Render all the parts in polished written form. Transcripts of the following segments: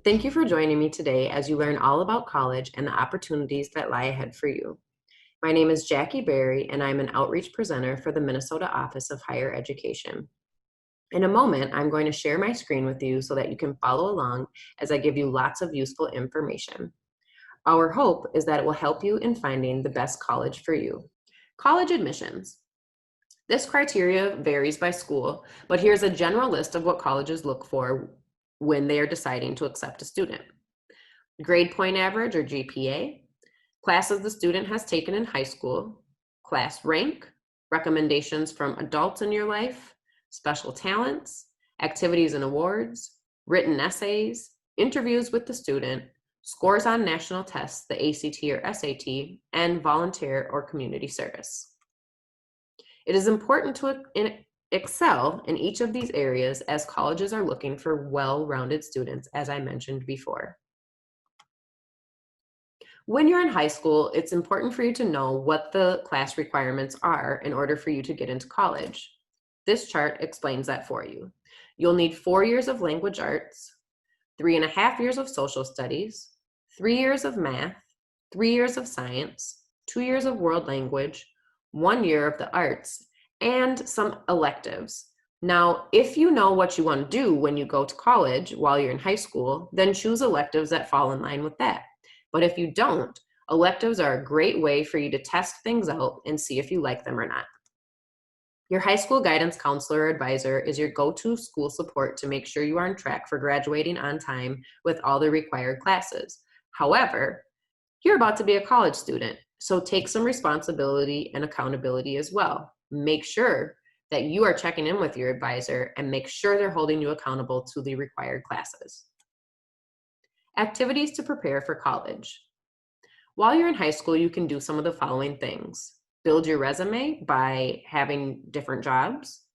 Thank you for joining me today as you learn all about college and the opportunities that lie ahead for you. My name is Jackie Berry, and I'm an outreach presenter for the Minnesota Office of Higher Education. In a moment, I'm going to share my screen with you so that you can follow along as I give you lots of useful information. Our hope is that it will help you in finding the best college for you. College admissions. This criteria varies by school, but here's a general list of what colleges look for when they are deciding to accept a student. Grade point average or GPA, classes the student has taken in high school, class rank, recommendations from adults in your life, special talents, activities and awards, written essays, interviews with the student, scores on national tests, the ACT or SAT, and volunteer or community service. It is important to excel in each of these areas as colleges are looking for well-rounded students, as I mentioned before. When you're in high school, it's important for you to know what the class requirements are in order for you to get into college. This chart explains that for you. You'll need 4 years of language arts, 3.5 years of social studies, 3 years of math, 3 years of science, 2 years of world language, 1 year of the arts, and some electives. Now, if you know what you want to do when you go to college while you're in high school, then choose electives that fall in line with that. But if you don't, electives are a great way for you to test things out and see if you like them or not. Your high school guidance counselor or advisor is your go-to school support to make sure you are on track for graduating on time with all the required classes. However, you're about to be a college student, so take some responsibility and accountability as well. Make sure that you are checking in with your advisor and make sure they're holding you accountable to the required classes. Activities to prepare for college. While you're in high school, you can do some of the following things. Build your resume by having different jobs.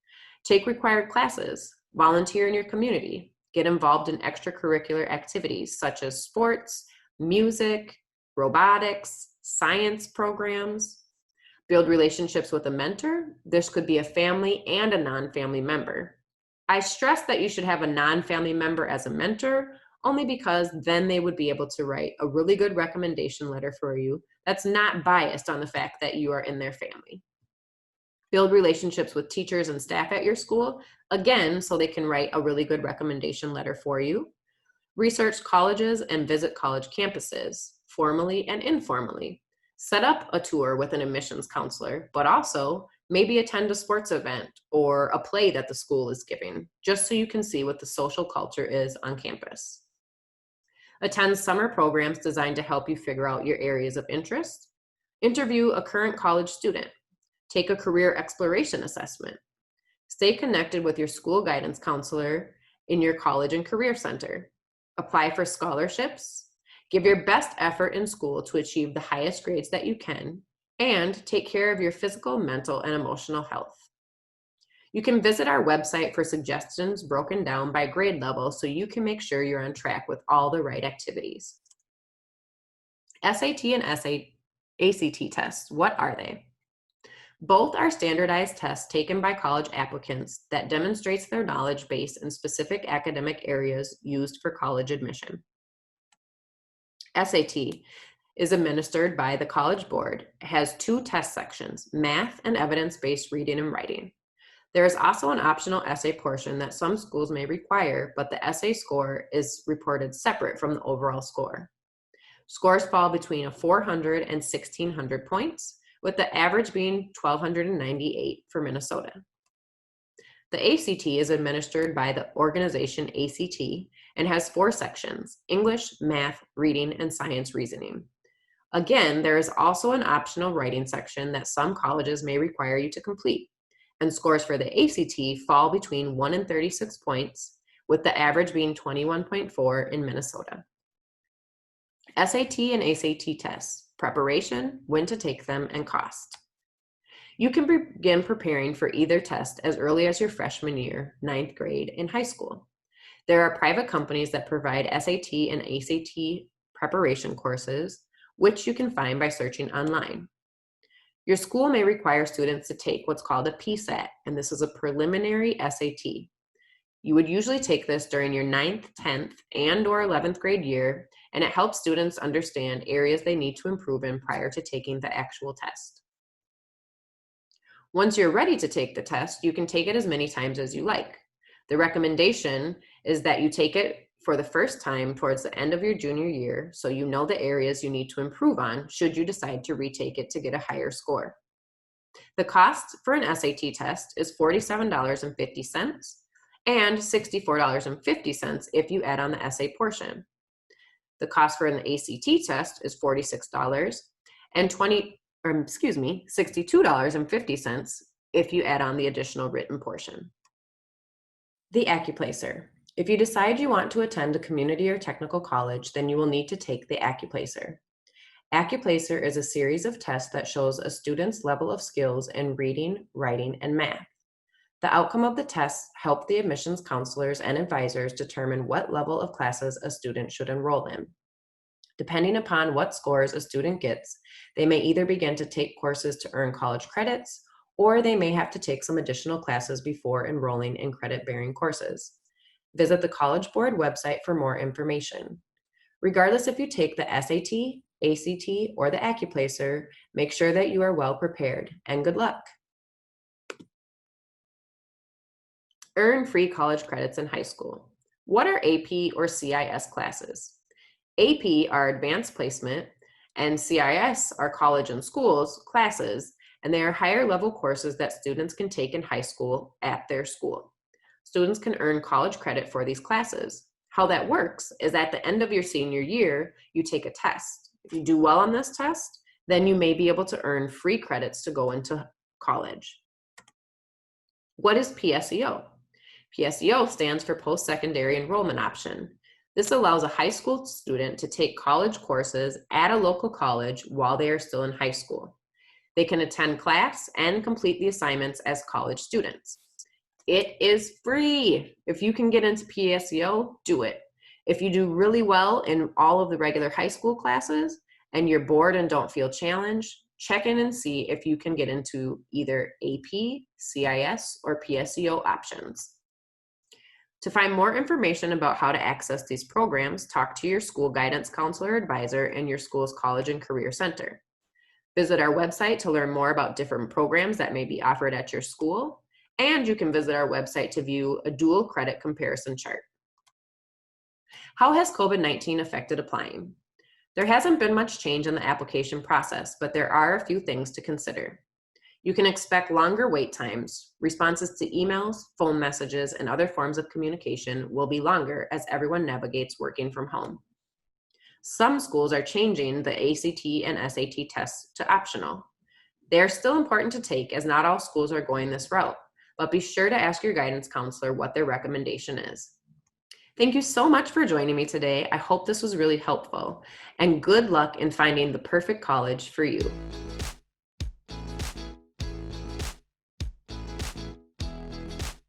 Take required classes. Volunteer in your community. Get involved in extracurricular activities such as sports, music, robotics, science programs. Build relationships with a mentor. This could be a family and a non-family member. I stress that you should have a non-family member as a mentor only because then they would be able to write a really good recommendation letter for you that's not biased on the fact that you are in their family. Build relationships with teachers and staff at your school, again, so they can write a really good recommendation letter for you. Research colleges and visit college campuses, formally and informally. Set up a tour with an admissions counselor, but also maybe attend a sports event or a play that the school is giving, just so you can see what the social culture is on campus. Attend summer programs designed to help you figure out your areas of interest. Interview a current college student. Take a career exploration assessment. Stay connected with your school guidance counselor in your college and career center. Apply for scholarships. Give your best effort in school to achieve the highest grades that you can, and take care of your physical, mental, and emotional health. You can visit our website for suggestions broken down by grade level so you can make sure you're on track with all the right activities. SAT and ACT tests, what are they? Both are standardized tests taken by college applicants that demonstrates their knowledge base in specific academic areas used for college admission. SAT is administered by the College Board. It has 2 test sections, math and evidence-based reading and writing. There is also an optional essay portion that some schools may require, but the essay score is reported separate from the overall score. Scores fall between 400 and 1,600 points, with the average being 1,298 for Minnesota. The ACT is administered by the organization ACT and has 4 sections, English, math, reading, and science reasoning. Again, there is also an optional writing section that some colleges may require you to complete, and scores for the ACT fall between 1 and 36 points, with the average being 21.4 in Minnesota. SAT and ACT tests, preparation, when to take them, and cost. You can begin preparing for either test as early as your freshman year, 9th grade, in high school. There are private companies that provide SAT and ACT preparation courses, which you can find by searching online. Your school may require students to take what's called a PSAT, and this is a preliminary SAT. You would usually take this during your 9th, 10th, and/or 11th grade year, and it helps students understand areas they need to improve in prior to taking the actual test. Once you're ready to take the test, you can take it as many times as you like. The recommendation is that you take it for the first time towards the end of your junior year so you know the areas you need to improve on should you decide to retake it to get a higher score. The cost for an SAT test is $47.50 and $64.50 if you add on the essay portion. The cost for an ACT test is $46 and $62.50 if you add on the additional written portion. The Accuplacer. If you decide you want to attend a community or technical college, then you will need to take the Accuplacer. Accuplacer is a series of tests that shows a student's level of skills in reading, writing, and math. The outcome of the tests help the admissions counselors and advisors determine what level of classes a student should enroll in. Depending upon what scores a student gets, they may either begin to take courses to earn college credits, or they may have to take some additional classes before enrolling in credit-bearing courses. Visit the College Board website for more information. Regardless if you take the SAT, ACT, or the Accuplacer, make sure that you are well prepared, and good luck. Earn free college credits in high school. What are AP or CIS classes? AP are Advanced Placement, and CIS are College and Schools classes, and they are higher level courses that students can take in high school at their school. Students can earn college credit for these classes. How that works is at the end of your senior year, you take a test. If you do well on this test, then you may be able to earn free credits to go into college. What is PSEO? PSEO stands for Post-Secondary Enrollment Option. This allows a high school student to take college courses at a local college while they are still in high school. They can attend class and complete the assignments as college students. It is free. If you can get into PSEO, do it. If you do really well in all of the regular high school classes and you're bored and don't feel challenged, check in and see if you can get into either AP, CIS, or PSEO options. To find more information about how to access these programs, talk to your school guidance counselor or advisor in your school's College and Career Center. Visit our website to learn more about different programs that may be offered at your school, and you can visit our website to view a dual credit comparison chart. How has COVID-19 affected applying? There hasn't been much change in the application process, but there are a few things to consider. You can expect longer wait times. Responses to emails, phone messages, and other forms of communication will be longer as everyone navigates working from home. Some schools are changing the ACT and SAT tests to optional. They are still important to take as not all schools are going this route, but be sure to ask your guidance counselor what their recommendation is. Thank you so much for joining me today. I hope this was really helpful, and good luck in finding the perfect college for you.